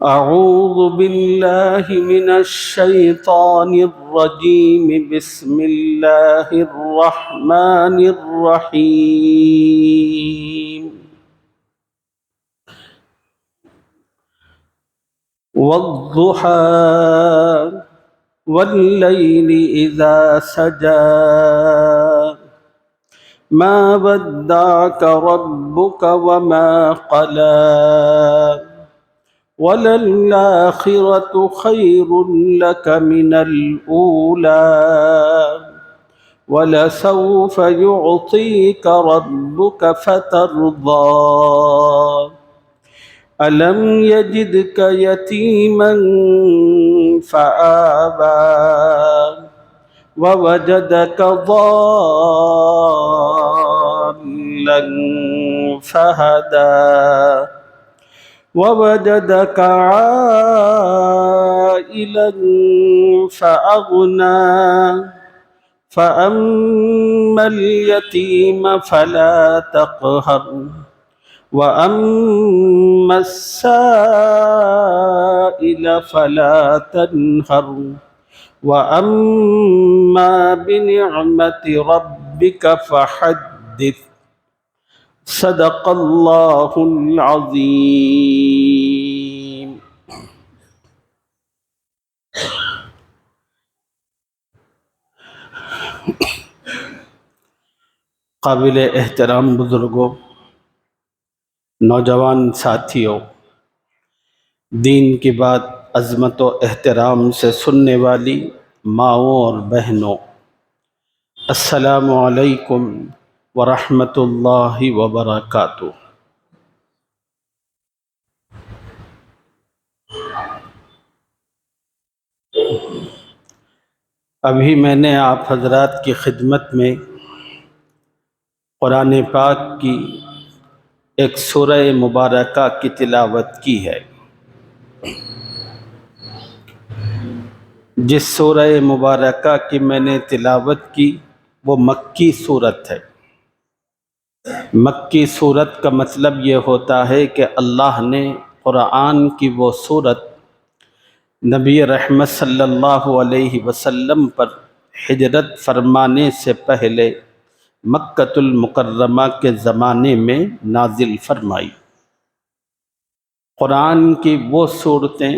أعوذ بالله من الشيطان الرجيم. بسم الله الرحمن الرحيم. والضحى والليل إذا سجى ما ودعك ربك وما قلى وللآخرة خير لك من الأولى ولسوف يعطيك ربك فترضى ألم يجدك يتيما فآوى ووجدك ضالا فهدى ووجدك عائلا فأغنى فأما اليتيم فلا تقهر وأما السائل فلا تنهر وأما بنعمة ربك فحدث. صدق اللہ العظیم. قابل احترام بزرگوں، نوجوان ساتھیوں، دین کی بات عظمت و احترام سے سننے والی ماؤں اور بہنوں، السلام علیکم ورحمۃ اللہ وبرکاتہ. ابھی میں نے آپ حضرات کی خدمت میں قرآن پاک کی ایک سورہ مبارکہ کی تلاوت کی ہے. جس سورہ مبارکہ کی میں نے تلاوت کی وہ مکی صورت ہے. مکی صورت کا مطلب یہ ہوتا ہے کہ اللہ نے قرآن کی وہ صورت نبی رحمت صلی اللہ علیہ وسلم پر ہجرت فرمانے سے پہلے مکۃ المکرمہ کے زمانے میں نازل فرمائی. قرآن کی وہ صورتیں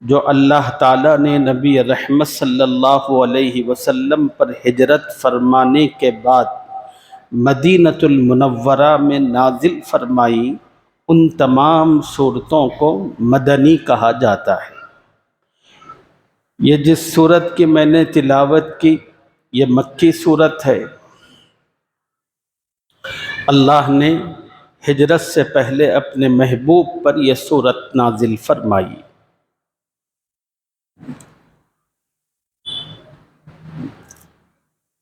جو اللہ تعالیٰ نے نبی رحمت صلی اللہ علیہ وسلم پر ہجرت فرمانے کے بعد مدینۃ المنورہ میں نازل فرمائی، ان تمام صورتوں کو مدنی کہا جاتا ہے. یہ جس صورت کی میں نے تلاوت کی یہ مکی صورت ہے. اللہ نے ہجرت سے پہلے اپنے محبوب پر یہ صورت نازل فرمائی.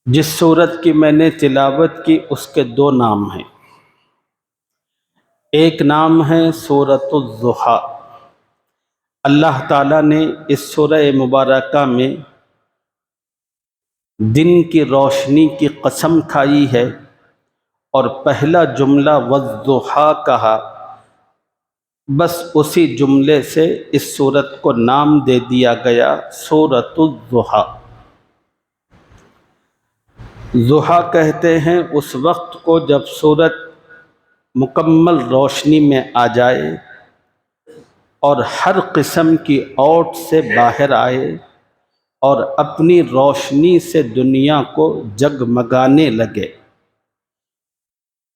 جس صورت کی میں نے تلاوت کی اس کے دو نام ہیں. ایک نام ہے سورۃ الضحیٰ. اللہ تعالیٰ نے اس سورہ مبارکہ میں دن کی روشنی کی قسم کھائی ہے اور پہلا جملہ والضحیٰ کہا، بس اسی جملے سے اس سورت کو نام دے دیا گیا سورۃ الضحیٰ. ضحیٰ کہتے ہیں اس وقت کو جب سورج مکمل روشنی میں آ جائے اور ہر قسم کی اوٹ سے باہر آئے اور اپنی روشنی سے دنیا کو جگمگانے لگے.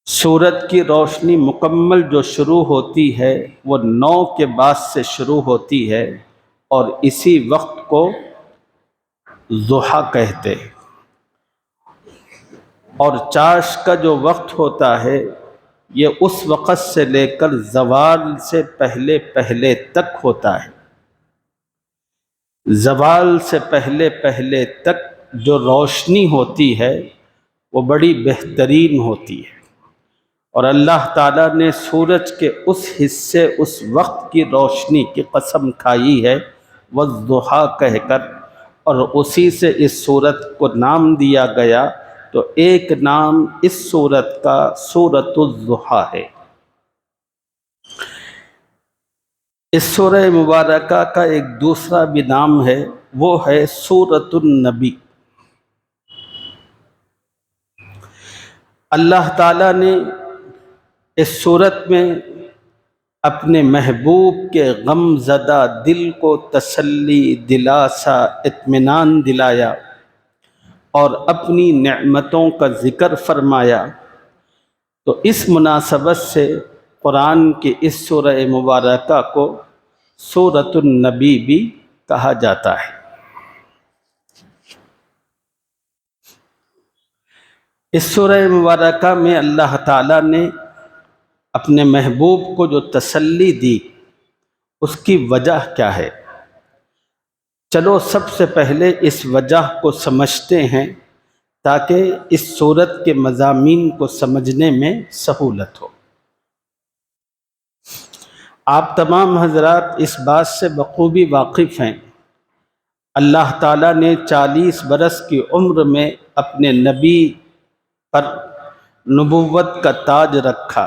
سورج کی روشنی مکمل جو شروع ہوتی ہے وہ 9 کے بعد سے شروع ہوتی ہے اور اسی وقت کو ضحیٰ کہتے ہیں. اور چاش کا جو وقت ہوتا ہے یہ اس وقت سے لے کر زوال سے پہلے پہلے تک ہوتا ہے. زوال سے پہلے پہلے تک جو روشنی ہوتی ہے وہ بڑی بہترین ہوتی ہے. اور اللہ تعالیٰ نے سورج کے اس حصے اس وقت کی روشنی کی قسم کھائی ہے والضحیٰ کہہ کر، اور اسی سے اس سورت کو نام دیا گیا تو ایک نام اس سورت کا سورۃ الضحیٰ ہے۔ اس سورہ مبارکہ کا ایک دوسرا بھی نام ہے، وہ ہے سورۃ النبی۔ اللہ تعالیٰ نے اس سورت میں اپنے محبوب کے غم زدہ دل کو تسلی، دلاسا، اطمینان دلایا اور اپنی نعمتوں کا ذکر فرمایا۔ تو اس مناسبت سے قرآن کی اس سورہ مبارکہ کو سورۃ النبی بھی کہا جاتا ہے۔ اس سورہ مبارکہ میں اللہ تعالیٰ نے اپنے محبوب کو جو تسلی دی، اس کی وجہ کیا ہے؟ چلو سب سے پہلے اس وجہ کو سمجھتے ہیں تاکہ اس سورت کے مضامین کو سمجھنے میں سہولت ہو۔ آپ تمام حضرات اس بات سے بخوبی واقف ہیں، اللہ تعالیٰ نے 40 برس کی عمر میں اپنے نبی پر نبوت کا تاج رکھا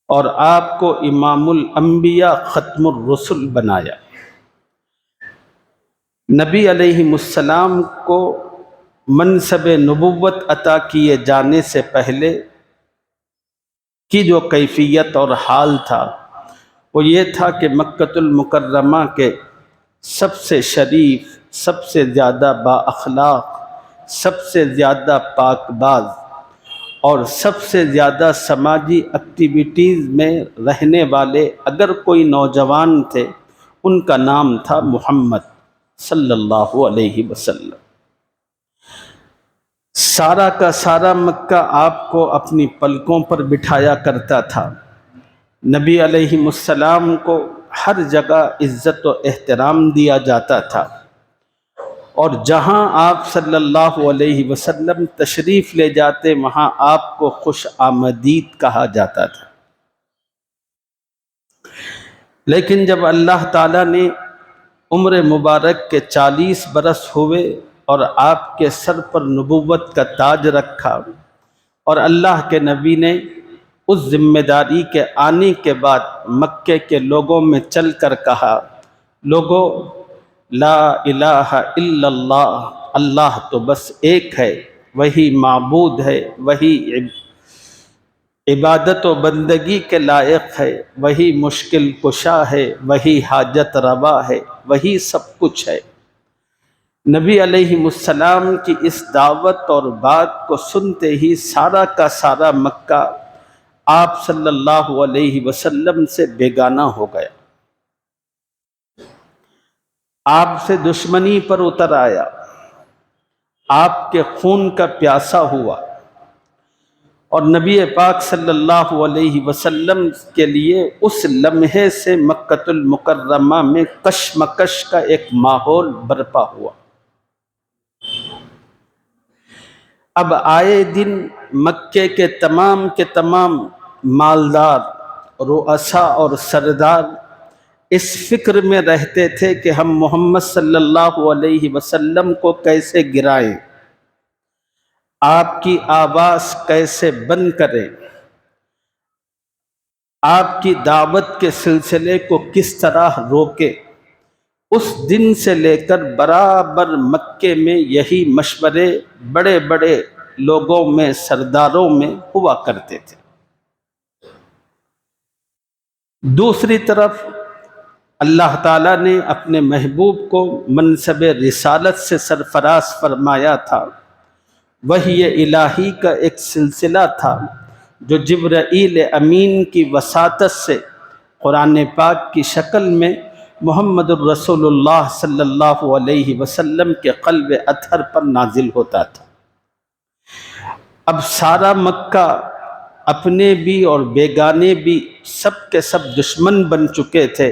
اور آپ کو امام الانبیاء ختم الرسل بنایا۔ نبی علیہ السلام کو منصب نبوت عطا کیے جانے سے پہلے کی جو کیفیت اور حال تھا وہ یہ تھا کہ مکۃ المکرمہ کے سب سے شریف، سب سے زیادہ با اخلاق، سب سے زیادہ پاک باز اور سب سے زیادہ سماجی ایکٹیویٹیز میں رہنے والے اگر کوئی نوجوان تھے، ان کا نام تھا محمد صلی اللہ علیہ وسلم۔ سارا کا سارا مکہ آپ کو اپنی پلکوں پر بٹھایا کرتا تھا۔ نبی علیہ السلام کو ہر جگہ عزت و احترام دیا جاتا تھا، اور جہاں آپ صلی اللہ علیہ وسلم تشریف لے جاتے وہاں آپ کو خوش آمدید کہا جاتا تھا۔ لیکن جب اللہ تعالیٰ نے عمر مبارک کے 40 برس ہوئے اور آپ کے سر پر نبوت کا تاج رکھا، اور اللہ کے نبی نے اس ذمہ داری کے آنے کے بعد مکے کے لوگوں میں چل کر کہا، لوگوں لا الہ الا اللہ، اللہ تو بس ایک ہے، وہی معبود ہے، وہی عبادت و بندگی کے لائق ہے، وہی مشکل کشا ہے، وہی حاجت روا ہے، وہی سب کچھ ہے۔ نبی علیہ السلام کی اس دعوت اور بات کو سنتے ہی سارا کا سارا مکہ آپ صلی اللہ علیہ وسلم سے بیگانہ ہو گیا، آپ سے دشمنی پر اتر آیا، آپ کے خون کا پیاسا ہوا، اور نبی پاک صلی اللہ علیہ وسلم کے لیے اس لمحے سے مکۃ المکرمہ میں کشمکش کا ایک ماحول برپا ہوا۔ اب آئے دن مکے کے تمام مالدار، رؤساء اور سردار اس فکر میں رہتے تھے کہ ہم محمد صلی اللہ علیہ وسلم کو کیسے گرائیں، آپ کی آواز کیسے بند کریں، آپ کی دعوت کے سلسلے کو کس طرح روکیں۔ اس دن سے لے کر برابر مکے میں یہی مشورے بڑے بڑے لوگوں میں، سرداروں میں ہوا کرتے تھے۔ دوسری طرف اللہ تعالیٰ نے اپنے محبوب کو منصب رسالت سے سرفراز فرمایا تھا۔ وحی الہی کا ایک سلسلہ تھا جو جبرائیل امین کی وساطت سے قرآن پاک کی شکل میں محمد الرسول اللہ صلی اللہ علیہ وسلم کے قلب اطہر پر نازل ہوتا تھا۔ اب سارا مکہ اپنے بھی اور بیگانے بھی سب کے سب دشمن بن چکے تھے،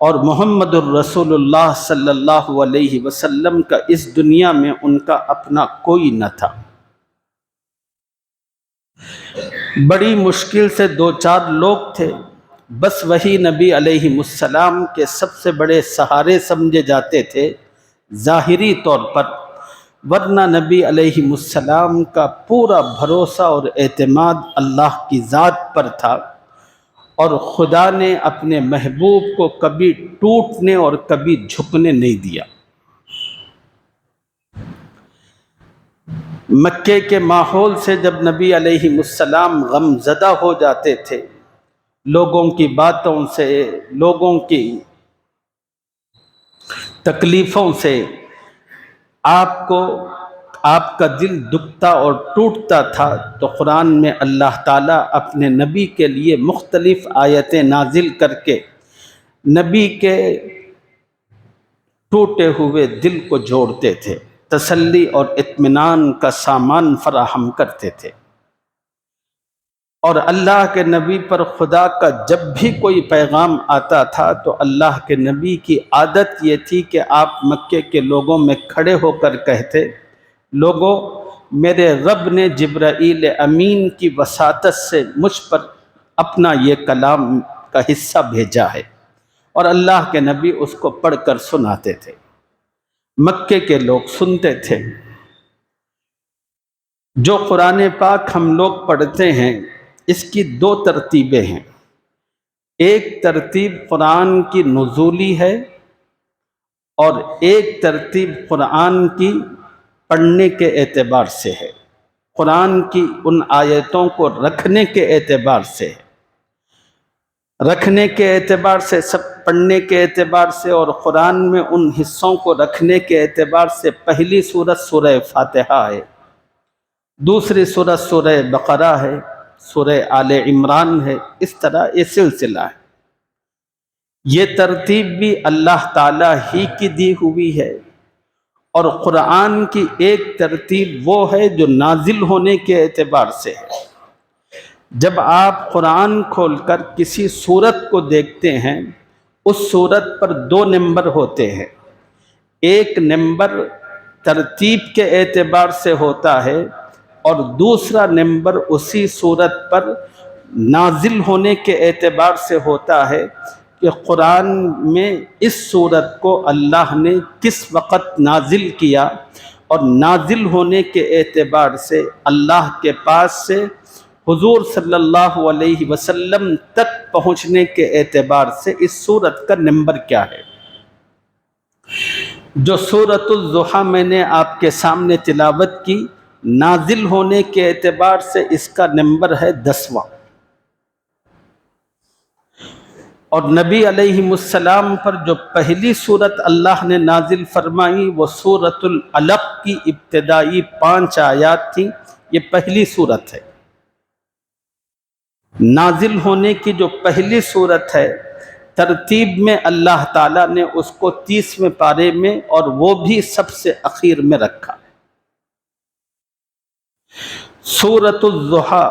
اور محمد الرسول اللہ صلی اللہ علیہ وسلم کا اس دنیا میں ان کا اپنا کوئی نہ تھا۔ بڑی مشکل سے 2-4 لوگ تھے، بس وہی نبی علیہ السلام کے سب سے بڑے سہارے سمجھے جاتے تھے ظاہری طور پر، ورنہ نبی علیہ السلام کا پورا بھروسہ اور اعتماد اللہ کی ذات پر تھا، اور خدا نے اپنے محبوب کو کبھی ٹوٹنے اور کبھی جھکنے نہیں دیا۔ مکے کے ماحول سے جب نبی علیہ السلام غم زدہ ہو جاتے تھے، لوگوں کی باتوں سے، لوگوں کی تکلیفوں سے آپ کا دل دکھتا اور ٹوٹتا تھا، تو قرآن میں اللہ تعالیٰ اپنے نبی کے لیے مختلف آیتیں نازل کر کے نبی کے ٹوٹے ہوئے دل کو جوڑتے تھے، تسلی اور اطمینان کا سامان فراہم کرتے تھے۔ اور اللہ کے نبی پر خدا کا جب بھی کوئی پیغام آتا تھا تو اللہ کے نبی کی عادت یہ تھی کہ آپ مکے کے لوگوں میں کھڑے ہو کر کہتے، لوگوں، میرے رب نے جبرائیل امین کی وساطت سے مجھ پر اپنا یہ کلام کا حصہ بھیجا ہے، اور اللہ کے نبی اس کو پڑھ کر سناتے تھے۔ مکے کے لوگ سنتے تھے۔ جو قرآن پاک ہم لوگ پڑھتے ہیں، اس کی دو ترتیبیں ہیں۔ ایک ترتیب قرآن کی نزولی ہے، اور ایک ترتیب قرآن کی پڑھنے کے اعتبار سے ہے، قرآن کی ان آیتوں کو رکھنے کے اعتبار سے ہے، رکھنے کے اعتبار سے، سب پڑھنے کے اعتبار سے، اور قرآن میں ان حصوں کو رکھنے کے اعتبار سے پہلی سورت سورہ فاتحہ ہے، دوسری سورت سورہ بقرہ ہے، سورہ آل عمران ہے، اس طرح یہ سلسلہ ہے۔ یہ ترتیب بھی اللہ تعالیٰ ہی کی دی ہوئی ہے، اور قرآن کی ایک ترتیب وہ ہے جو نازل ہونے کے اعتبار سے ہے۔ جب آپ قرآن کھول کر کسی سورت کو دیکھتے ہیں، اس سورت پر دو نمبر ہوتے ہیں، ایک نمبر ترتیب کے اعتبار سے ہوتا ہے، اور دوسرا نمبر اسی سورت پر نازل ہونے کے اعتبار سے ہوتا ہے کہ قرآن میں اس سورت کو اللہ نے کس وقت نازل کیا، اور نازل ہونے کے اعتبار سے اللہ کے پاس سے حضور صلی اللہ علیہ وسلم تک پہنچنے کے اعتبار سے اس سورت کا نمبر کیا ہے۔ جو سورۃ الضحیٰ میں نے آپ کے سامنے تلاوت کی، نازل ہونے کے اعتبار سے اس کا نمبر ہے 10واں، اور نبی علیہ السلام پر جو پہلی سورت اللہ نے نازل فرمائی وہ سورۃ العلق کی ابتدائی 5 آیات تھیں، یہ پہلی سورت ہے۔ نازل ہونے کی جو پہلی سورت ہے، ترتیب میں اللہ تعالیٰ نے اس کو 30ویں پارے میں، اور وہ بھی سب سے اخیر میں رکھا۔ سورۃ الضحیٰ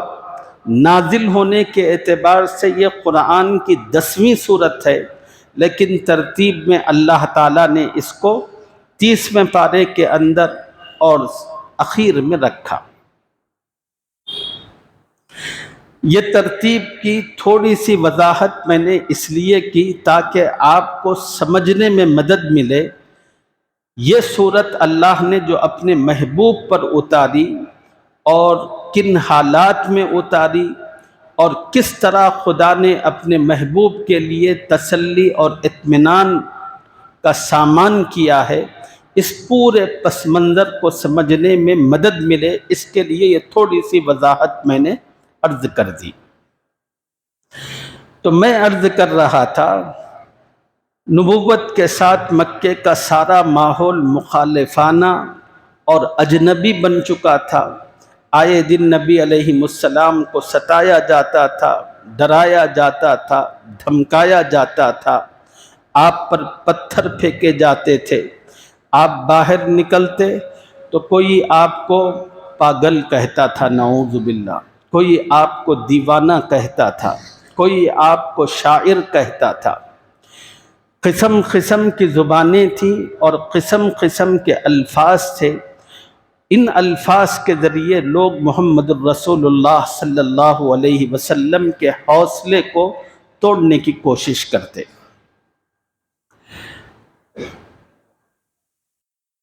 نازل ہونے کے اعتبار سے یہ قرآن کی 10ویں سورت ہے، لیکن ترتیب میں اللہ تعالیٰ نے اس کو 30ویں پارے کے اندر اور اخیر میں رکھا۔ یہ ترتیب کی تھوڑی سی وضاحت میں نے اس لیے کی تاکہ آپ کو سمجھنے میں مدد ملے۔ یہ سورت اللہ نے جو اپنے محبوب پر اتاری، اور کن حالات میں اتاری، اور کس طرح خدا نے اپنے محبوب کے لیے تسلی اور اطمینان کا سامان کیا ہے، اس پورے پس منظر کو سمجھنے میں مدد ملے، اس کے لیے یہ تھوڑی سی وضاحت میں نے عرض کر دی۔ تو میں عرض کر رہا تھا، نبوت کے ساتھ مکے کا سارا ماحول مخالفانہ اور اجنبی بن چکا تھا۔ آئے دن نبی علیہ السلام کو ستایا جاتا تھا، ڈرایا جاتا تھا، دھمکایا جاتا تھا، آپ پر پتھر پھینکے جاتے تھے۔ آپ باہر نکلتے تو کوئی آپ کو پاگل کہتا تھا، نعوذ باللہ، کوئی آپ کو دیوانہ کہتا تھا، کوئی آپ کو شاعر کہتا تھا۔ قسم قسم کی زبانیں تھیں اور قسم قسم کے الفاظ تھے۔ ان الفاظ کے ذریعے لوگ محمد الرسول اللہ صلی اللہ علیہ وسلم کے حوصلے کو توڑنے کی کوشش کرتے۔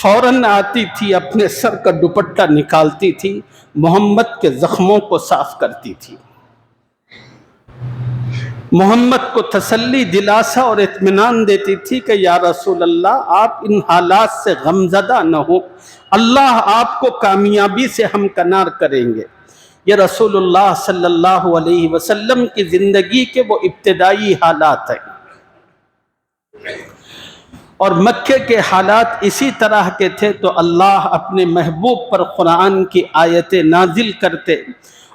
فوراً آتی تھی، اپنے سر کا دوپٹہ نکالتی تھی، محمد کے زخموں کو صاف کرتی تھی، محمد کو تسلی دلاسا اور اطمینان دیتی تھی کہ یا رسول اللہ آپ ان حالات سے غمزدہ نہ ہو، اللہ آپ کو کامیابی سے ہمکنار کریں گے۔ یہ رسول اللہ صلی اللہ علیہ وسلم کی زندگی کے وہ ابتدائی حالات ہیں، اور مکے کے حالات اسی طرح کے تھے تو اللہ اپنے محبوب پر قرآن کی آیتیں نازل کرتے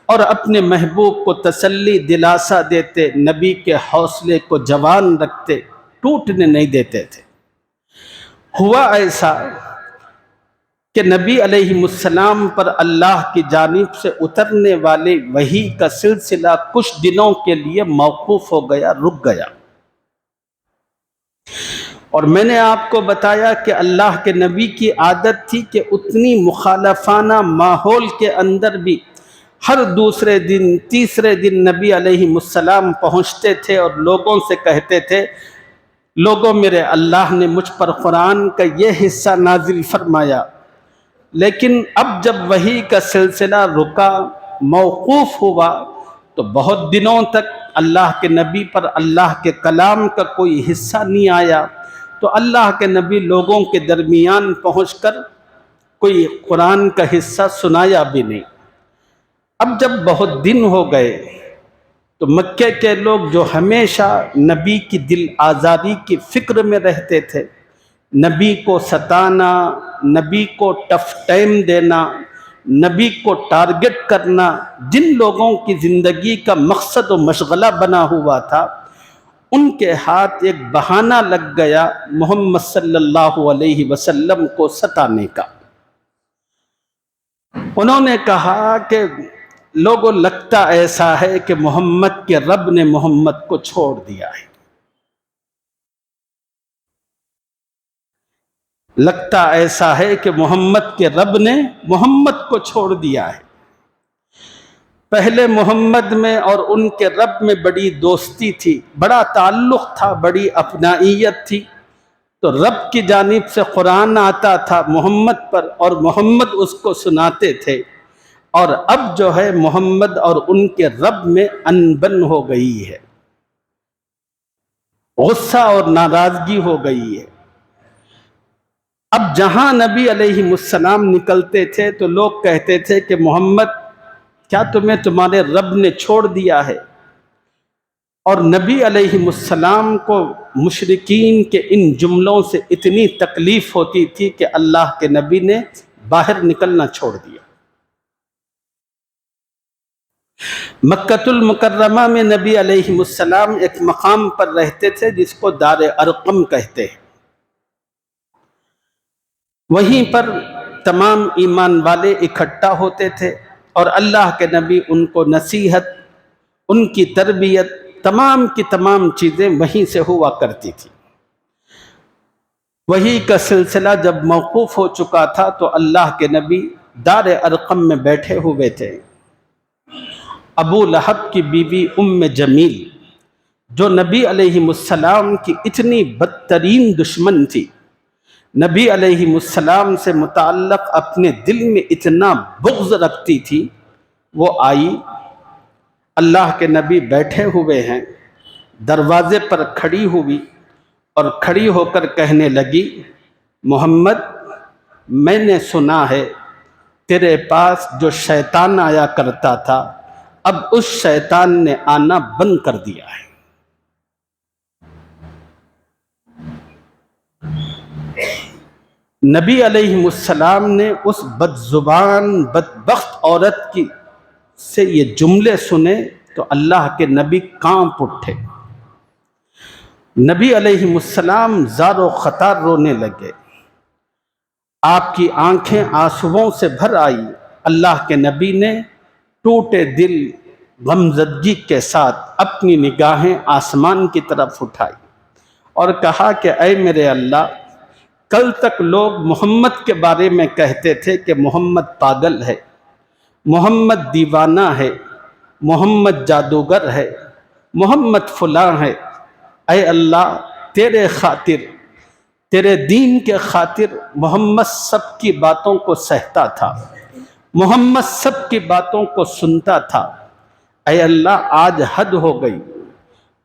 اور اپنے محبوب کو تسلی دلاسا دیتے، نبی کے حوصلے کو جوان رکھتے، ٹوٹنے نہیں دیتے تھے۔ ہوا ایسا کہ نبی علیہ السلام پر اللہ کی جانب سے اترنے والے وحی کا سلسلہ کچھ دنوں کے لیے موقوف ہو گیا، رک گیا۔ اور میں نے آپ کو بتایا کہ اللہ کے نبی کی عادت تھی کہ اتنی مخالفانہ ماحول کے اندر بھی ہر دوسرے دن تیسرے دن نبی علیہ السلام پہنچتے تھے اور لوگوں سے کہتے تھے، لوگوں میرے اللہ نے مجھ پر قرآن کا یہ حصہ نازل فرمایا، لیکن اب جب وحی کا سلسلہ رکا، موقوف ہوا، تو بہت دنوں تک اللہ کے نبی پر اللہ کے کلام کا کوئی حصہ نہیں آیا، تو اللہ کے نبی لوگوں کے درمیان پہنچ کر کوئی قرآن کا حصہ سنایا بھی نہیں۔ اب جب بہت دن ہو گئے تو مکے کے لوگ جو ہمیشہ نبی کی دل آزاری کی فکر میں رہتے تھے، نبی کو ستانا، نبی کو ٹف ٹائم دینا، نبی کو ٹارگٹ کرنا، جن لوگوں کی زندگی کا مقصد و مشغلہ بنا ہوا تھا، ان کے ہاتھ ایک بہانہ لگ گیا محمد صلی اللہ علیہ وسلم کو ستانے کا۔ انہوں نے کہا کہ لوگوں لگتا ایسا ہے کہ محمد کے رب نے محمد کو چھوڑ دیا ہے، لگتا ایسا ہے کہ محمد کے رب نے محمد کو چھوڑ دیا ہے۔ پہلے محمد میں اور ان کے رب میں بڑی دوستی تھی، بڑا تعلق تھا، بڑی اپنائیت تھی، تو رب کی جانب سے قرآن آتا تھا محمد پر اور محمد اس کو سناتے تھے، اور اب جو ہے محمد اور ان کے رب میں انبن ہو گئی ہے، غصہ اور ناراضگی ہو گئی ہے۔ اب جہاں نبی علیہ السلام نکلتے تھے تو لوگ کہتے تھے کہ محمد کیا تمہیں تمہارے رب نے چھوڑ دیا ہے؟ اور نبی علیہ السلام کو مشرکین کے ان جملوں سے اتنی تکلیف ہوتی تھی کہ اللہ کے نبی نے باہر نکلنا چھوڑ دیا۔ مکۃ المکرمہ میں نبی علیہ السلام ایک مقام پر رہتے تھے جس کو دار ارقم کہتے ہیں، وہیں پر تمام ایمان والے اکٹھا ہوتے تھے اور اللہ کے نبی ان کو نصیحت، ان کی تربیت، تمام کی تمام چیزیں وہیں سے ہوا کرتی تھی۔ وحی کا سلسلہ جب موقوف ہو چکا تھا تو اللہ کے نبی دار ارقم میں بیٹھے ہوئے تھے۔ ابو لہب کی بیوی ام جمیل جو نبی علیہ السلام کی اتنی بدترین دشمن تھی، نبی علیہ السلام سے متعلق اپنے دل میں اتنا بغض رکھتی تھی، وہ آئی، اللہ کے نبی بیٹھے ہوئے ہیں، دروازے پر کھڑی ہوئی اور کھڑی ہو کر کہنے لگی، محمد میں نے سنا ہے تیرے پاس جو شیطان آیا کرتا تھا اب اس شیطان نے آنا بند کر دیا ہے۔ نبی علیہ السلام نے اس بد زبان بدبخت عورت کی سے یہ جملے سنے تو اللہ کے نبی کانپ اٹھے، نبی علیہ السلام زار و خطار رونے لگے، آپ کی آنکھیں آنسوؤں سے بھر آئی۔ اللہ کے نبی نے ٹوٹے دل غمزدگی کے ساتھ اپنی نگاہیں آسمان کی طرف اٹھائی اور کہا کہ اے میرے اللہ، کل تک لوگ محمد کے بارے میں کہتے تھے کہ محمد پاگل ہے، محمد دیوانہ ہے، محمد جادوگر ہے، محمد فلاں ہے۔ اے اللہ تیرے خاطر تیرے دین کے خاطر محمد سب کی باتوں کو سہتا تھا، محمد سب کی باتوں کو سنتا تھا۔ اے اللہ آج حد ہو گئی،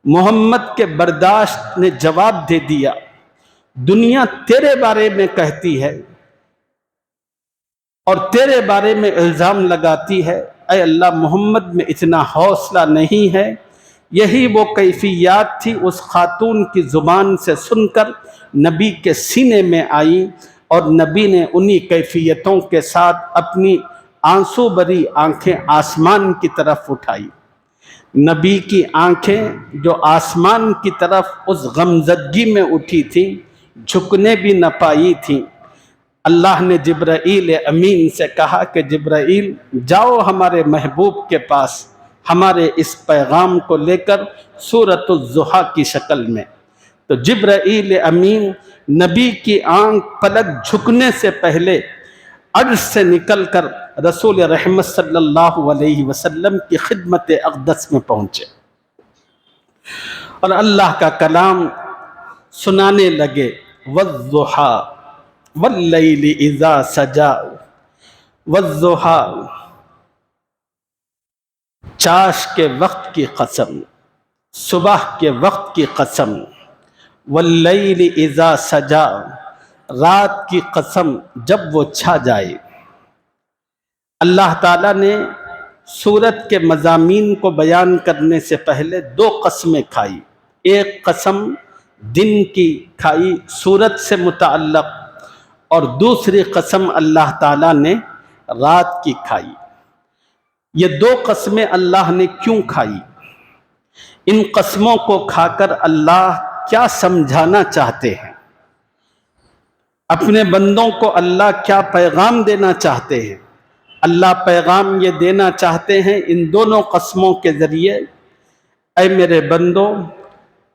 محمد کے برداشت نے جواب دے دیا، دنیا تیرے بارے میں کہتی ہے اور تیرے بارے میں الزام لگاتی ہے، اے اللہ محمد میں اتنا حوصلہ نہیں ہے۔ یہی وہ کیفیات تھی اس خاتون کی زبان سے سن کر نبی کے سینے میں آئی، اور نبی نے انہی کیفیتوں کے ساتھ اپنی آنسو بری آنکھیں آسمان کی طرف اٹھائی۔ نبی کی آنکھیں جو آسمان کی طرف اس غمزدگی میں اٹھی تھیں، جھکنے بھی نہ پائی تھیں۔ اللہ نے جبرائیل امین سے کہا کہ جبرائیل جاؤ ہمارے محبوب کے پاس ہمارے اس پیغام کو لے کر سورۃ الضحیٰ کی شکل میں۔ تو جبرائیل امین نبی کی آنکھ پلک جھکنے سے پہلے عرش سے نکل کر رسول رحمت صلی اللہ علیہ وسلم کی خدمت اقدس میں پہنچے اور اللہ کا کلام سنانے لگے۔ والضحیٰ واللیل اذا سجا، والضحیٰ چاش کے وقت کی قسم، صبح کے وقت کی قسم، واللیل اذا سجا رات کی قسم جب وہ چھا جائے۔ اللہ تعالیٰ نے سورت کے مضامین کو بیان کرنے سے پہلے دو قسمیں کھائی، ایک قسم دن کی کھائی سورت سے متعلق، اور دوسری قسم اللہ تعالیٰ نے رات کی کھائی۔ یہ دو قسمیں اللہ نے کیوں کھائی؟ ان قسموں کو کھا کر اللہ کیا سمجھانا چاہتے ہیں؟ اپنے بندوں کو اللہ کیا پیغام دینا چاہتے ہیں؟ اللہ پیغام یہ دینا چاہتے ہیں ان دونوں قسموں کے ذریعے، اے میرے بندو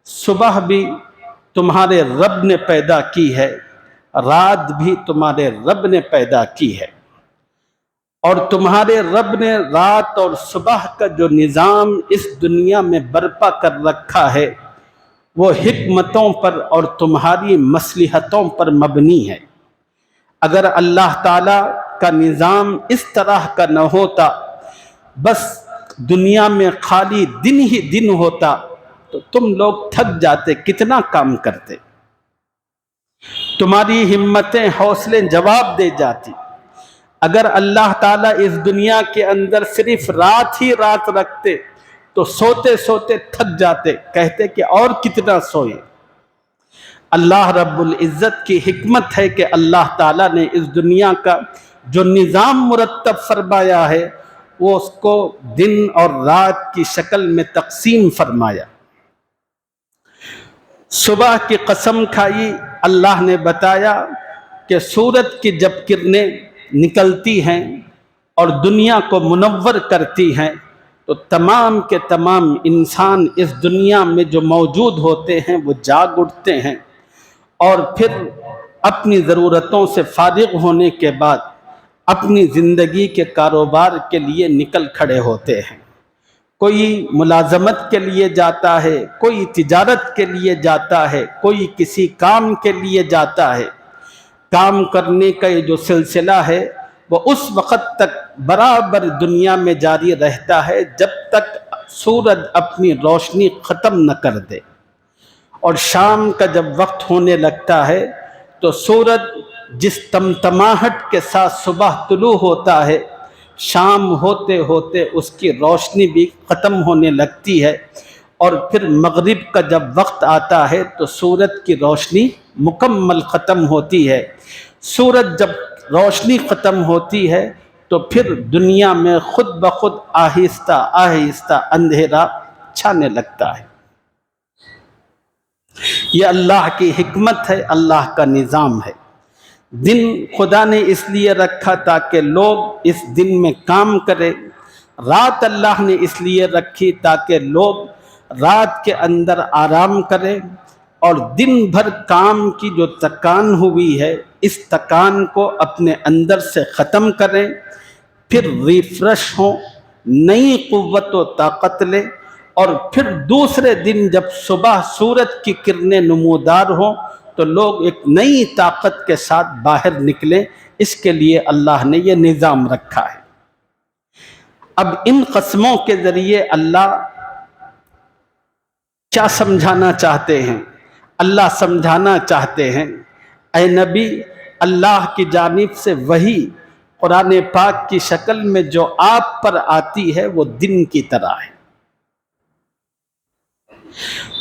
صبح بھی تمہارے رب نے پیدا کی ہے، رات بھی تمہارے رب نے پیدا کی ہے، اور تمہارے رب نے رات اور صبح کا جو نظام اس دنیا میں برپا کر رکھا ہے وہ حکمتوں پر اور تمہاری مصلحتوں پر مبنی ہے۔ اگر اللہ تعالیٰ کا نظام اس طرح کا نہ ہوتا، بس دنیا میں خالی دن ہی دن ہوتا، تو تم لوگ تھک جاتے، کتنا کام کرتے، تمہاری ہمتیں حوصلے جواب دے جاتی۔ اگر اللہ تعالیٰ اس دنیا کے اندر صرف رات ہی رات رکھتے تو سوتے سوتے تھک جاتے، کہتے کہ اور کتنا سوئے۔ اللہ رب العزت کی حکمت ہے کہ اللہ تعالیٰ نے اس دنیا کا جو نظام مرتب فرمایا ہے وہ اس کو دن اور رات کی شکل میں تقسیم فرمایا۔ صبح کی قسم کھائی، اللہ نے بتایا کہ سورج کی جب کرنیں نکلتی ہیں اور دنیا کو منور کرتی ہیں تو تمام کے تمام انسان اس دنیا میں جو موجود ہوتے ہیں وہ جاگ اٹھتے ہیں، اور پھر اپنی ضرورتوں سے فارغ ہونے کے بعد اپنی زندگی کے کاروبار کے لیے نکل کھڑے ہوتے ہیں۔ کوئی ملازمت کے لیے جاتا ہے، کوئی تجارت کے لیے جاتا ہے، کوئی کسی کام کے لیے جاتا ہے۔ کام کرنے کا یہ جو سلسلہ ہے وہ اس وقت تک برابر دنیا میں جاری رہتا ہے جب تک سورج اپنی روشنی ختم نہ کر دے، اور شام کا جب وقت ہونے لگتا ہے تو سورج جس تمتماہٹ کے ساتھ صبح طلوع ہوتا ہے، شام ہوتے ہوتے اس کی روشنی بھی ختم ہونے لگتی ہے، اور پھر مغرب کا جب وقت آتا ہے تو سورج کی روشنی مکمل ختم ہوتی ہے۔ سورج جب روشنی ختم ہوتی ہے تو پھر دنیا میں خود بخود آہستہ آہستہ اندھیرا چھانے لگتا ہے۔ یہ اللہ کی حکمت ہے، اللہ کا نظام ہے۔ دن خدا نے اس لیے رکھا تاکہ لوگ اس دن میں کام کریں، رات اللہ نے اس لیے رکھی تاکہ لوگ رات کے اندر آرام کریں، اور دن بھر کام کی جو تکان ہوئی ہے اس تکان کو اپنے اندر سے ختم کریں، پھر ریفریش ہوں، نئی قوت و طاقت لیں، اور پھر دوسرے دن جب صبح سورج کی کرنیں نمودار ہوں تو لوگ ایک نئی طاقت کے ساتھ باہر نکلیں، اس کے لیے اللہ نے یہ نظام رکھا ہے۔ اب ان قسموں کے ذریعے اللہ کیا سمجھانا چاہتے ہیں؟ اللہ سمجھانا چاہتے ہیں، اے نبی، اللہ کی جانب سے وحی قرآن پاک کی شکل میں جو آپ پر آتی ہے وہ دن کی طرح ہے۔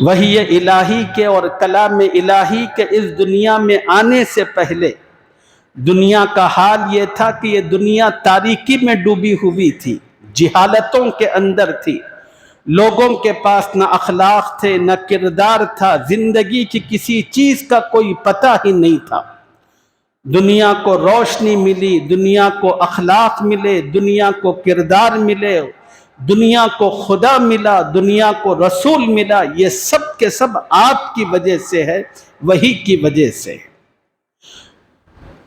وحی الہی کے اور کلام الہی کے اس دنیا میں آنے سے پہلے دنیا کا حال یہ تھا کہ یہ دنیا تاریکی میں ڈوبی ہوئی تھی، جہالتوں کے اندر تھی، لوگوں کے پاس نہ اخلاق تھے، نہ کردار تھا، زندگی کی کسی چیز کا کوئی پتہ ہی نہیں تھا۔ دنیا کو روشنی ملی، دنیا کو اخلاق ملے، دنیا کو کردار ملے، دنیا کو خدا ملا، دنیا کو رسول ملا، یہ سب کے سب آپ کی وجہ سے ہے، وحی کی وجہ سے ہے۔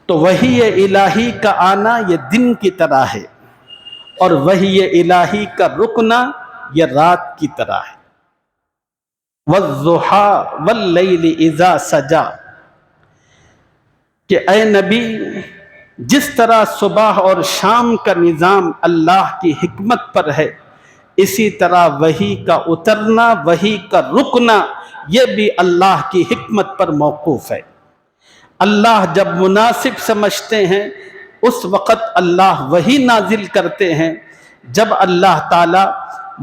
تو وحی الہی کا آنا یہ دن کی طرح ہے، اور وحی الہی کا رکنا یہ رات کی طرح ہے۔ وَالضُّحَىٰ وَاللَّيْلِ إِذَا سَجَىٰ، کہ اے نبی، جس طرح صبح اور شام کا نظام اللہ کی حکمت پر ہے، اسی طرح وحی کا اترنا، وحی کا رکنا، یہ بھی اللہ کی حکمت پر موقوف ہے۔ اللہ جب مناسب سمجھتے ہیں اس وقت اللہ وحی نازل کرتے ہیں، جب اللہ تعالی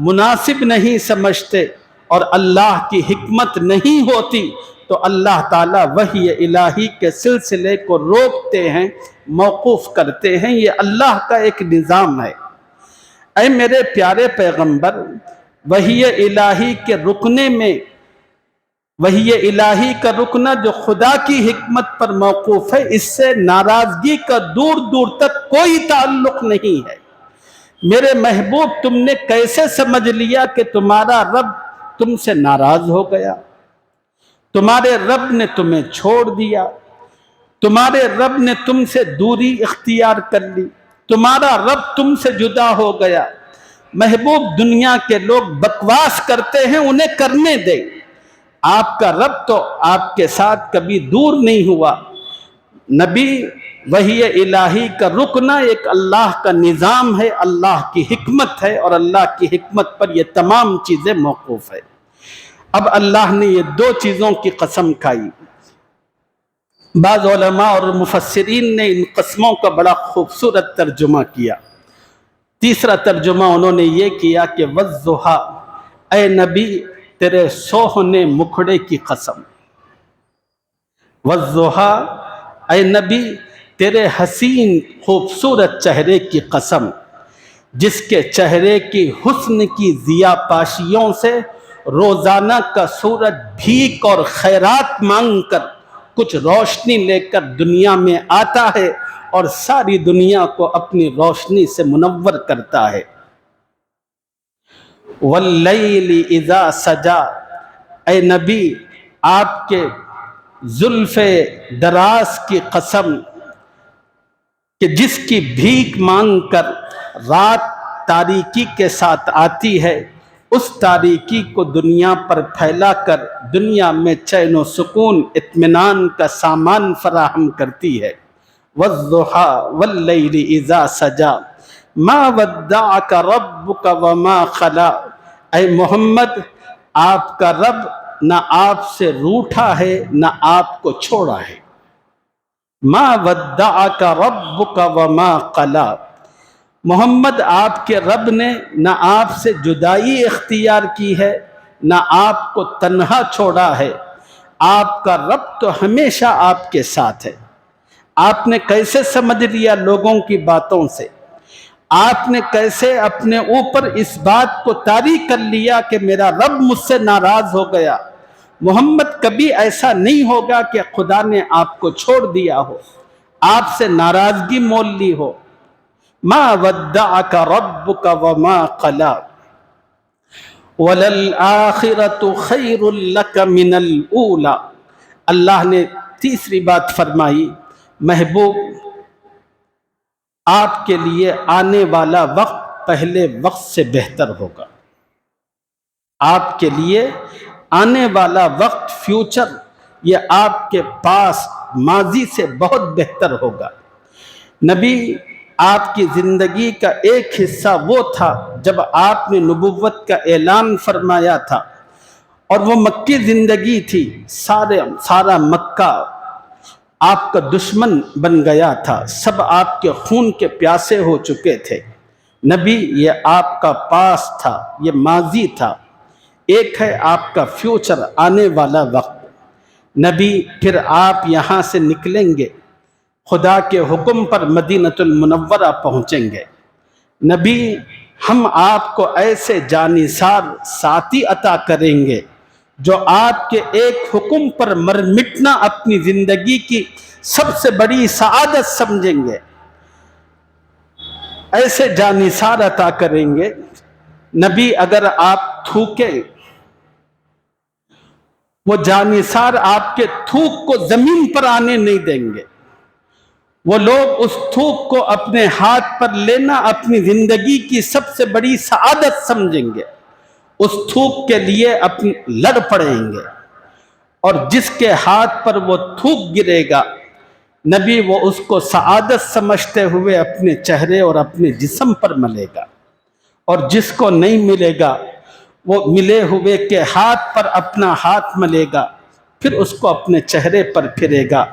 مناسب نہیں سمجھتے اور اللہ کی حکمت نہیں ہوتی تو اللہ تعالیٰ وحی الہی کے سلسلے کو روکتے ہیں، موقوف کرتے ہیں۔ یہ اللہ کا ایک نظام ہے۔ اے میرے پیارے پیغمبر، وحی الہی کے رکنے میں، وحی الہی کا رکنا جو خدا کی حکمت پر موقوف ہے، اس سے ناراضگی کا دور دور تک کوئی تعلق نہیں ہے۔ میرے محبوب، تم نے کیسے سمجھ لیا کہ تمہارا رب تم سے ناراض ہو گیا؟ تمہارے رب نے تمہیں چھوڑ دیا، تمہارے رب نے تم سے دوری اختیار کر لی، تمہارا رب تم سے جدا ہو گیا۔ محبوب، دنیا کے لوگ بکواس کرتے ہیں، انہیں کرنے دیں۔ آپ کا رب تو آپ کے ساتھ کبھی دور نہیں ہوا۔ نبی، وحی الہی کا رکنا ایک اللہ کا نظام ہے، اللہ کی حکمت ہے، اور اللہ کی حکمت پر یہ تمام چیزیں موقوف ہے۔ اب اللہ نے یہ دو چیزوں کی قسم کھائی۔ بعض علماء اور مفسرین نے ان قسموں کا بڑا خوبصورت ترجمہ کیا۔ تیسرا ترجمہ انہوں نے یہ کیا کہ وَالضُّحَىٰ، اے نبی، تیرے سوہنے مکھڑے کی قسم۔ وَالضُّحَىٰ، اے نبی، تیرے حسین خوبصورت چہرے کی قسم، جس کے چہرے کی حسن کی ضیا پاشیوں سے روزانہ کا سورج بھیک اور خیرات مانگ کر کچھ روشنی لے کر دنیا میں آتا ہے اور ساری دنیا کو اپنی روشنی سے منور کرتا ہے۔ وَاللَّيْلِ إِذَا سَجَا، اے نبی، آپ کے زلف دراز کی قسم کہ جس کی بھیک مانگ کر رات تاریکی کے ساتھ آتی ہے، اس تاریکی کو دنیا پر پھیلا کر دنیا میں چین و سکون، اطمینان کا سامان فراہم کرتی ہے۔ وَالضُّحَىٰ وَاللَّيْلِ إِذَا سَجَا مَا وَدَّعَكَ رَبُّكَ وَمَا خَلَا، اے محمد، آپ کا رب نہ آپ سے روٹھا ہے نہ آپ کو چھوڑا ہے۔ مَا وَدَّعَكَ رَبُّكَ وَمَا قَلَا، محمد، آپ کے رب نے نہ آپ سے جدائی اختیار کی ہے نہ آپ کو تنہا چھوڑا ہے۔ آپ کا رب تو ہمیشہ آپ کے ساتھ ہے۔ آپ نے کیسے سمجھ لیا لوگوں کی باتوں سے؟ آپ نے کیسے اپنے اوپر اس بات کو طاری کر لیا کہ میرا رب مجھ سے ناراض ہو گیا؟ محمد، کبھی ایسا نہیں ہوگا کہ خدا نے آپ کو چھوڑ دیا ہو، آپ سے ناراضگی مول لی ہو۔ ما ودعک ربک وما قلا وللآخرۃ خیر لک من الاولی، اللہ نے تیسری بات فرمائی، محبوب، آپ کے لیے آنے والا وقت پہلے وقت سے بہتر ہوگا۔ آپ کے لیے آنے والا وقت، فیوچر، یہ آپ کے پاس ماضی سے بہت بہتر ہوگا۔ نبی آپ کی زندگی کا ایک حصہ وہ تھا جب آپ نے نبوت کا اعلان فرمایا تھا، اور وہ مکی زندگی تھی، سارا مکہ آپ کا دشمن بن گیا تھا، سب آپ کے خون کے پیاسے ہو چکے تھے۔ نبی یہ آپ کا پاس تھا، یہ ماضی تھا، ایک ہے آپ کا فیوچر، آنے والا وقت۔ نبی پھر آپ یہاں سے نکلیں گے، خدا کے حکم پر مدینۃ المنورہ پہنچیں گے۔ نبی ہم آپ کو ایسے جانثار ساتھی عطا کریں گے جو آپ کے ایک حکم پر مر مٹنا اپنی زندگی کی سب سے بڑی سعادت سمجھیں گے، ایسے جانثار عطا کریں گے۔ نبی اگر آپ تھوکیں، وہ جانثار آپ کے تھوک کو زمین پر آنے نہیں دیں گے، وہ لوگ اس تھوک کو اپنے ہاتھ پر لینا اپنی زندگی کی سب سے بڑی سعادت سمجھیں گے، اس تھوک کے لیے لڑ پڑیں گے، اور جس کے ہاتھ پر وہ تھوک گرے گا نبی وہ اس کو سعادت سمجھتے ہوئے اپنے چہرے اور اپنے جسم پر ملے گا، اور جس کو نہیں ملے گا وہ ملے ہوئے کے ہاتھ پر اپنا ہاتھ ملے گا، پھر اس کو اپنے چہرے پر پھرے گا۔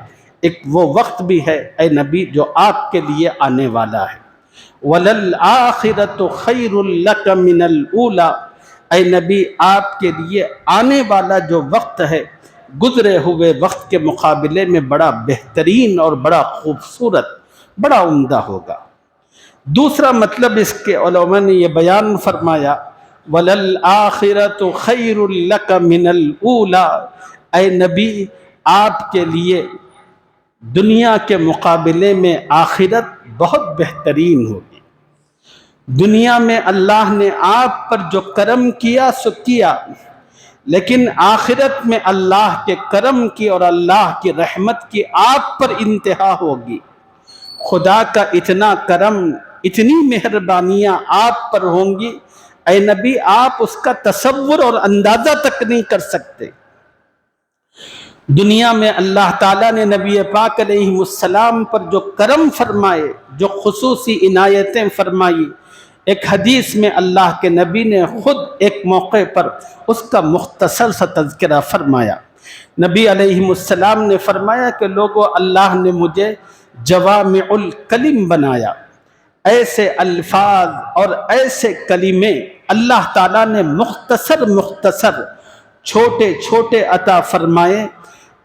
ایک وہ وقت بھی ہے اے نبی جو آپ کے لیے آنے والا ہے۔ وَلَلْآخِرَةُ خَيْرٌ لَكَ مِنَ الْأُولَى، اے نبی آپ کے لیے آنے والا جو وقت ہے گزرے ہوئے وقت کے مقابلے میں بڑا بہترین اور بڑا خوبصورت، بڑا عمدہ ہوگا۔ دوسرا مطلب اس کے علماء نے یہ بیان فرمایا، وَلَلْآخِرَةُ خَيْرٌ لَكَ مِنَ الْأُولَى، اے نبی آپ کے لیے دنیا کے مقابلے میں آخرت بہت بہترین ہوگی۔ دنیا میں اللہ نے آپ پر جو کرم کیا سو کیا، لیکن آخرت میں اللہ کے کرم کی اور اللہ کی رحمت کی آپ پر انتہا ہوگی۔ خدا کا اتنا کرم، اتنی مہربانیاں آپ پر ہوں گی اے نبی آپ اس کا تصور اور اندازہ تک نہیں کر سکتے۔ دنیا میں اللہ تعالیٰ نے نبی پاک علیہ السلام پر جو کرم فرمائے، جو خصوصی عنایتیں فرمائی، ایک حدیث میں اللہ کے نبی نے خود ایک موقع پر اس کا مختصر سا تذکرہ فرمایا۔ نبی علیہ السلام نے فرمایا کہ لوگو، اللہ نے مجھے جوامع الکلم بنایا، ایسے الفاظ اور ایسے کلمے اللہ تعالیٰ نے مختصر چھوٹے چھوٹے عطا فرمائے،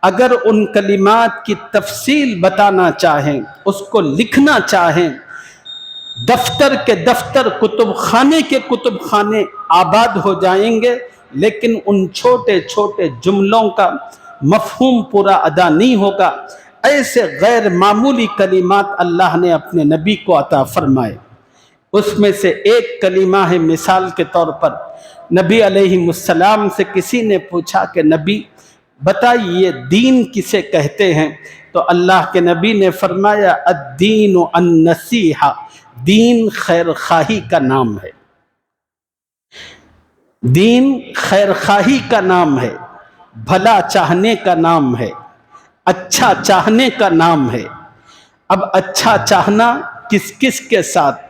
اگر ان کلمات کی تفصیل بتانا چاہیں، اس کو لکھنا چاہیں، دفتر کے دفتر، کتب خانے کے کتب خانے آباد ہو جائیں گے، لیکن ان چھوٹے چھوٹے جملوں کا مفہوم پورا ادا نہیں ہوگا۔ ایسے غیر معمولی کلمات اللہ نے اپنے نبی کو عطا فرمائے۔ اس میں سے ایک کلمہ ہے، مثال کے طور پر نبی علیہ السلام سے کسی نے پوچھا کہ نبی بتائیے دین کسے کہتے ہیں؟ تو اللہ کے نبی نے فرمایا الدین النصیحہ، دین خیر خواہی کا نام ہے، دین خیر خواہی کا نام ہے، بھلا چاہنے کا نام ہے، اچھا چاہنے کا نام ہے۔ اب اچھا چاہنا کس کس کے ساتھ؟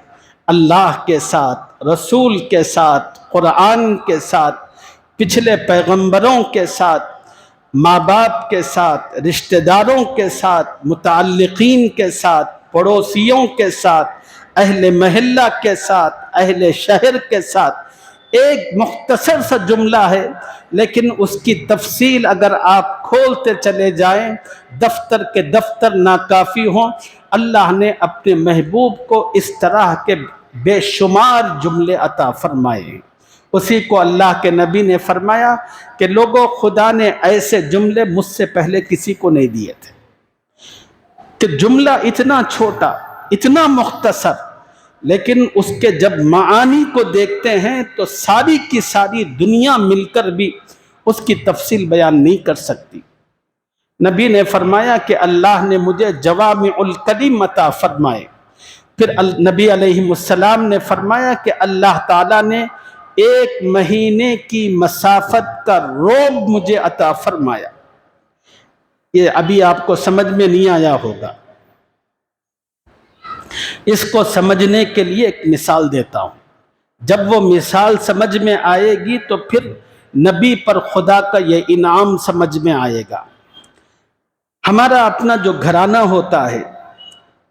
اللہ کے ساتھ، رسول کے ساتھ، قرآن کے ساتھ، پچھلے پیغمبروں کے ساتھ، ماں باپ کے ساتھ، رشتہ داروں کے ساتھ، متعلقین کے ساتھ، پڑوسیوں کے ساتھ، اہل محلہ کے ساتھ، اہل شہر کے ساتھ۔ ایک مختصر سا جملہ ہے، لیکن اس کی تفصیل اگر آپ کھولتے چلے جائیں دفتر کے دفتر ناکافی ہوں۔ اللہ نے اپنے محبوب کو اس طرح کے بے شمار جملے عطا فرمائے ہیں۔ اسی کو اللہ کے نبی نے فرمایا کہ لوگوں، خدا نے ایسے جملے مجھ سے پہلے کسی کو نہیں دیے تھے، کہ جملہ اتنا چھوٹا، اتنا مختصر، لیکن اس کے جب معانی کو دیکھتے ہیں تو ساری کی ساری دنیا مل کر بھی اس کی تفصیل بیان نہیں کر سکتی۔ نبی نے فرمایا کہ اللہ نے مجھے جوامع الکلم عطا فرمائے۔ پھر نبی علیہ السلام نے فرمایا کہ اللہ تعالیٰ نے 1 مہینے کی مسافت کا روب مجھے عطا فرمایا۔ یہ ابھی آپ کو سمجھ میں نہیں آیا ہوگا، اس کو سمجھنے کے لیے ایک مثال دیتا ہوں۔ جب وہ مثال سمجھ میں آئے گی تو پھر نبی پر خدا کا یہ انعام سمجھ میں آئے گا۔ ہمارا اپنا جو گھرانہ ہوتا ہے،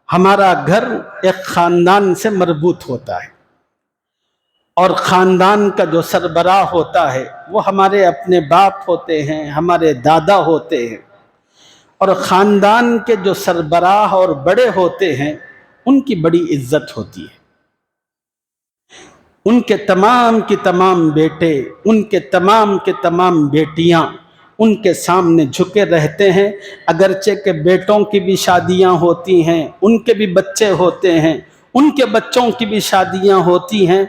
ہمارا گھر ایک خاندان سے مربوط ہوتا ہے، اور خاندان کا جو سربراہ ہوتا ہے وہ ہمارے اپنے باپ ہوتے ہیں، ہمارے دادا ہوتے ہیں، اور خاندان کے جو سربراہ اور بڑے ہوتے ہیں ان کی بڑی عزت ہوتی ہے۔ ان کے تمام کی تمام بیٹے، ان کے تمام کے تمام بیٹیاں ان کے سامنے جھکے رہتے ہیں، اگرچہ کہ بیٹوں کی بھی شادیاں ہوتی ہیں، ان کے بھی بچے ہوتے ہیں، ان کے بچوں کی بھی شادیاں ہوتی ہیں،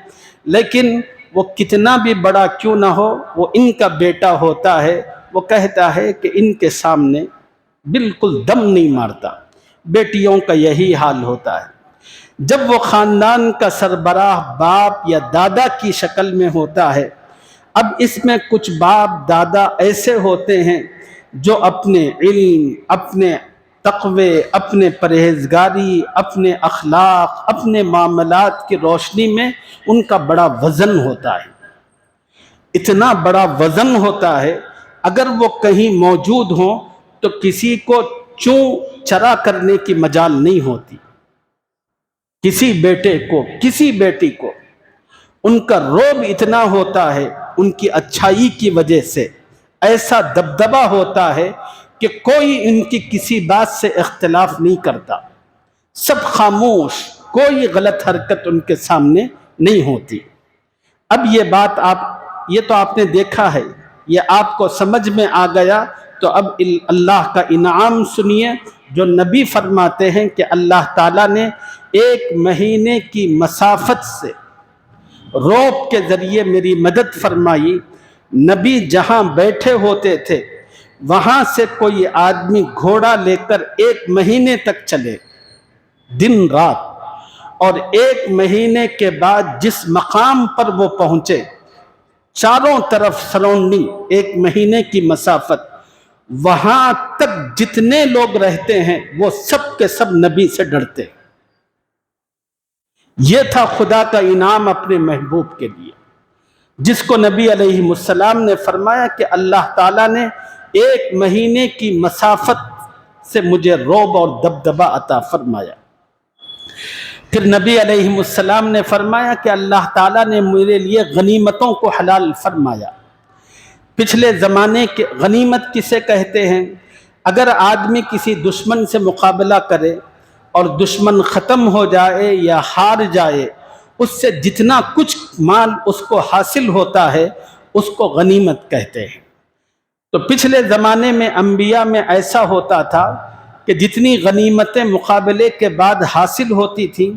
لیکن وہ کتنا بھی بڑا کیوں نہ ہو، وہ ان کا بیٹا ہوتا ہے، وہ کہتا ہے کہ ان کے سامنے بالکل دم نہیں مارتا۔ بیٹیوں کا یہی حال ہوتا ہے۔ جب وہ خاندان کا سربراہ باپ یا دادا کی شکل میں ہوتا ہے، اب اس میں کچھ باپ دادا ایسے ہوتے ہیں جو اپنے علم، اپنے تقوی، اپنے پرہیزگاری، اپنے اخلاق، اپنے معاملات کی روشنی میں ان کا بڑا وزن ہوتا ہے۔ اتنا بڑا وزن ہوتا ہے، اگر وہ کہیں موجود ہوں تو کسی کو چوں چرا کرنے کی مجال نہیں ہوتی۔ کسی بیٹے کو، کسی بیٹی کو ان کا رعب اتنا ہوتا ہے ان کی اچھائی کی وجہ سے، ایسا دبدبا ہوتا ہے کہ کوئی ان کی کسی بات سے اختلاف نہیں کرتا، سب خاموش، کوئی غلط حرکت ان کے سامنے نہیں ہوتی۔ اب یہ تو آپ نے دیکھا ہے، یہ آپ کو سمجھ میں آ گیا، تو اب اللہ کا انعام سنیے جو نبی فرماتے ہیں کہ اللہ تعالیٰ نے 1 مہینے کی مسافت سے روب کے ذریعے میری مدد فرمائی۔ نبی جہاں بیٹھے ہوتے تھے وہاں سے کوئی آدمی گھوڑا لے کر 1 مہینے تک چلے، دن رات، اور 1 مہینے کے بعد جس مقام پر وہ پہنچے، چاروں طرف سراؤنڈنگ 1 مہینے کی مسافت، وہاں تک جتنے لوگ رہتے ہیں وہ سب کے سب نبی سے ڈرتے۔ یہ تھا خدا کا انعام اپنے محبوب کے لیے، جس کو نبی علیہ السلام نے فرمایا کہ اللہ تعالیٰ نے 1 مہینے کی مسافت سے مجھے رعب اور دبدبا عطا فرمایا۔ پھر نبی علیہ السلام نے فرمایا کہ اللہ تعالیٰ نے میرے لیے غنیمتوں کو حلال فرمایا۔ پچھلے زمانے کے غنیمت کسے کہتے ہیں؟ اگر آدمی کسی دشمن سے مقابلہ کرے اور دشمن ختم ہو جائے یا ہار جائے، اس سے جتنا کچھ مال اس کو حاصل ہوتا ہے اس کو غنیمت کہتے ہیں۔ تو پچھلے زمانے میں انبیاء میں ایسا ہوتا تھا کہ جتنی غنیمتیں مقابلے کے بعد حاصل ہوتی تھیں،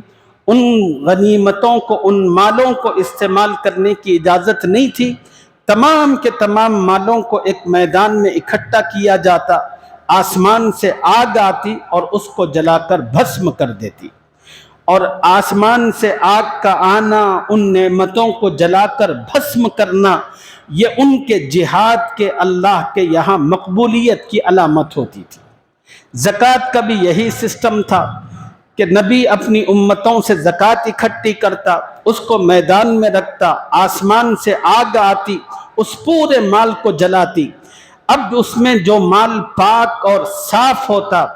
ان غنیمتوں کو، ان مالوں کو استعمال کرنے کی اجازت نہیں تھی۔ تمام کے تمام مالوں کو ایک میدان میں اکٹھا کیا جاتا، آسمان سے آگ آتی اور اس کو جلا کر بھسم کر دیتی، اور آسمان سے آگ کا آنا، ان نعمتوں کو جلا کر بھسم کرنا، یہ ان کے جہاد کے اللہ کے یہاں مقبولیت کی علامت ہوتی تھی۔ زکوٰۃ کا بھی یہی سسٹم تھا کہ نبی اپنی امتوں سے زکوٰۃ اکٹھی کرتا، اس کو میدان میں رکھتا، آسمان سے آگ آتی، اس پورے مال کو جلاتی۔ اب اس میں جو مال پاک اور صاف ہوتا،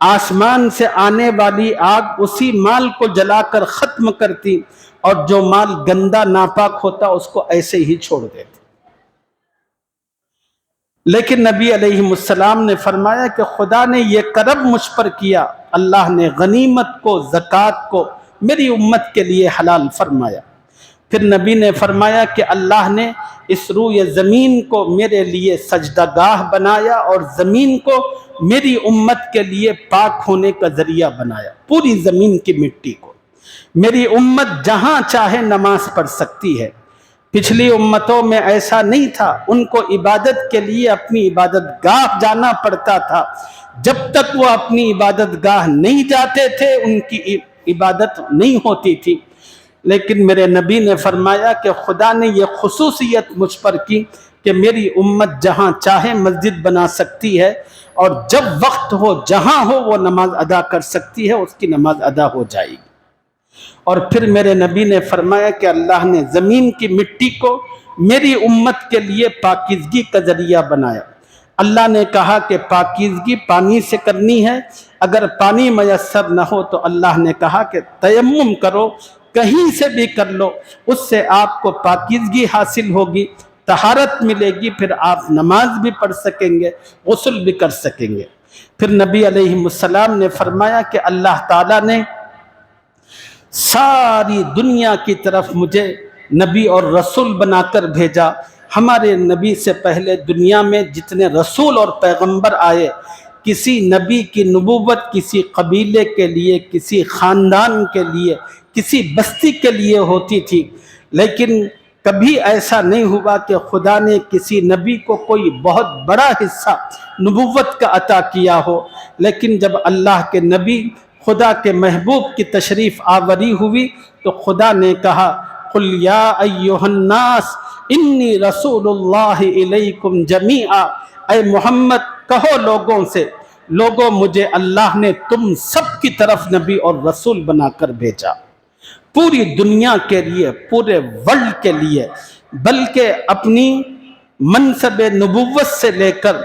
آسمان سے آنے والی آگ اسی مال کو جلا کر ختم کرتی، اور جو مال گندا ناپاک ہوتا اس کو ایسے ہی چھوڑ دیتی۔ لیکن نبی علیہ السلام نے فرمایا کہ خدا نے یہ کرم مجھ پر کیا، اللہ نے غنیمت کو، زکوٰۃ کو میری امت کے لیے حلال فرمایا۔ پھر نبی نے فرمایا کہ اللہ نے اس روئے زمین کو میرے لیے سجدہ گاہ بنایا، اور زمین کو میری امت کے لیے پاک ہونے کا ذریعہ بنایا۔ پوری زمین کی مٹی کو میری امت جہاں چاہے نماز پڑھ سکتی ہے۔ پچھلی امتوں میں ایسا نہیں تھا، ان کو عبادت کے لیے اپنی عبادت گاہ جانا پڑتا تھا۔ جب تک وہ اپنی عبادت گاہ نہیں جاتے تھے ان کی عبادت نہیں ہوتی تھی۔ لیکن میرے نبی نے فرمایا کہ خدا نے یہ خصوصیت مجھ پر کی کہ میری امت جہاں چاہے مسجد بنا سکتی ہے، اور جب وقت ہو جہاں ہو وہ نماز ادا کر سکتی ہے، اس کی نماز ادا ہو جائے گی۔ اور پھر میرے نبی نے فرمایا کہ اللہ نے زمین کی مٹی کو میری امت کے لیے پاکیزگی کا ذریعہ بنایا۔ اللہ نے کہا کہ پاکیزگی پانی سے کرنی ہے، اگر پانی میسر نہ ہو تو اللہ نے کہا کہ تیمم کرو، کہیں سے بھی کر لو، اس سے آپ کو پاکیزگی حاصل ہوگی، طہارت ملے گی، پھر آپ نماز بھی پڑھ سکیں گے، غسل بھی کر سکیں گے۔ پھر نبی علیہ السلام نے فرمایا کہ اللہ تعالیٰ نے ساری دنیا کی طرف مجھے نبی اور رسول بنا کر بھیجا۔ ہمارے نبی سے پہلے دنیا میں جتنے رسول اور پیغمبر آئے، کسی نبی کی نبوت کسی قبیلے کے لیے، کسی خاندان کے لیے، کسی بستی کے لیے ہوتی تھی، لیکن کبھی ایسا نہیں ہوا کہ خدا نے کسی نبی کو کوئی بہت بڑا حصہ نبوت کا عطا کیا ہو۔ لیکن جب اللہ کے نبی خدا کے محبوب کی تشریف آوری ہوئی تو خدا نے کہا قل یا ایھا الناس انی رسول اللہ الیکم جمیعا، اے محمد کہو لوگوں سے، لوگوں مجھے اللہ نے تم سب کی طرف نبی اور رسول بنا کر بھیجا، پوری دنیا کے لیے، پورے ورلڈ کے لیے، بلکہ اپنی منصب نبوت سے لے کر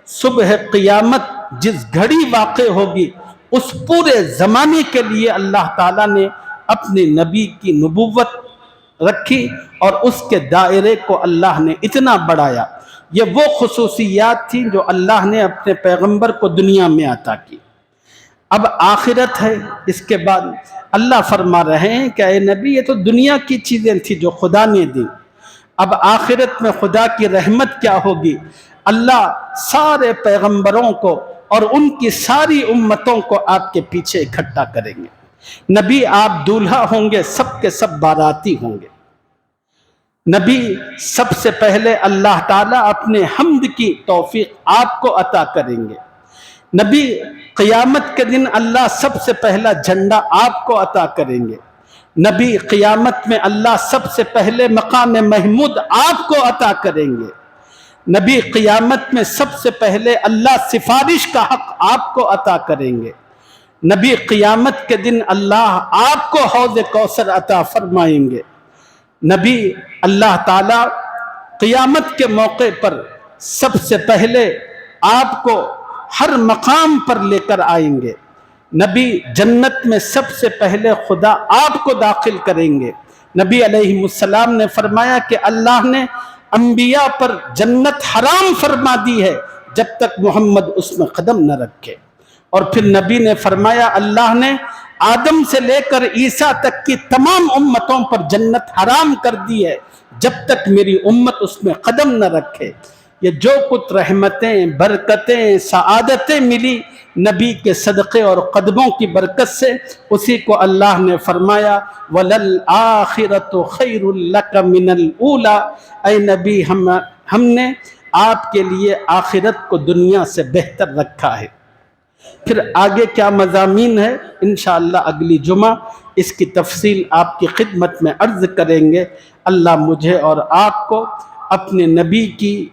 صبح قیامت جس گھڑی واقع ہوگی اس پورے زمانے کے لیے اللہ تعالیٰ نے اپنے نبی کی نبوت رکھی اور اس کے دائرے کو اللہ نے اتنا بڑھایا۔ یہ وہ خصوصیات تھیں جو اللہ نے اپنے پیغمبر کو دنیا میں عطا کی۔ اب آخرت ہے، اس کے بعد اللہ فرما رہے ہیں کہ اے نبی یہ تو دنیا کی چیزیں تھیں جو خدا نے دی، اب آخرت میں خدا کی رحمت کیا ہوگی؟ اللہ سارے پیغمبروں کو اور ان کی ساری امتوں کو آپ کے پیچھے اکٹھا کریں گے۔ نبی آپ دولہا ہوں گے، سب کے سب باراتی ہوں گے۔ نبی سب سے پہلے اللہ تعالیٰ اپنے حمد کی توفیق آپ کو عطا کریں گے۔ نبی قیامت کے دن اللہ سب سے پہلا جھنڈا آپ کو عطا کریں گے۔ نبی قیامت میں اللہ سب سے پہلے مقام محمود آپ کو عطا کریں گے۔ نبی قیامت میں سب سے پہلے اللہ سفارش کا حق آپ کو عطا کریں گے۔ نبی قیامت کے دن اللہ آپ کو حوض کوثر عطا فرمائیں گے۔ نبی اللہ تعالیٰ قیامت کے موقع پر سب سے پہلے آپ کو ہر مقام پر لے کر آئیں گے۔ نبی جنت میں سب سے پہلے خدا آپ کو داخل کریں گے۔ نبی علیہ السلام نے فرمایا کہ اللہ نے انبیاء پر جنت حرام فرما دی ہے جب تک محمد اس میں قدم نہ رکھے۔ اور پھر نبی نے فرمایا اللہ نے آدم سے لے کر عیسیٰ تک کی تمام امتوں پر جنت حرام کر دی ہے جب تک میری امت اس میں قدم نہ رکھے۔ یہ جو کچھ رحمتیں، برکتیں، سعادتیں ملی نبی کے صدقے اور قدموں کی برکت سے، اسی کو اللہ نے فرمایا وَلَلْآخِرَةُ خَيْرٌ لَكَ مِنَ الْأُولَى، اے نبی ہم نے آپ کے لیے آخرت کو دنیا سے بہتر رکھا ہے۔ پھر آگے کیا مضامین ہے انشاءاللہ اگلی جمعہ اس کی تفصیل آپ کی خدمت میں عرض کریں گے۔ اللہ مجھے اور آپ کو اپنے نبی کی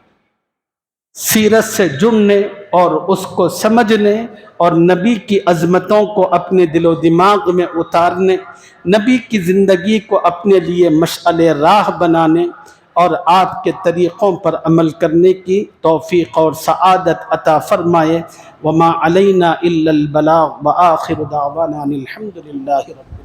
سیرت سے جڑنے اور اس کو سمجھنے اور نبی کی عظمتوں کو اپنے دل و دماغ میں اتارنے، نبی کی زندگی کو اپنے لیے مشعل راہ بنانے اور آپ کے طریقوں پر عمل کرنے کی توفیق اور سعادت عطا فرمائے۔ وما علینا الا البلاغ وآخر دعوانا الحمد للہ رب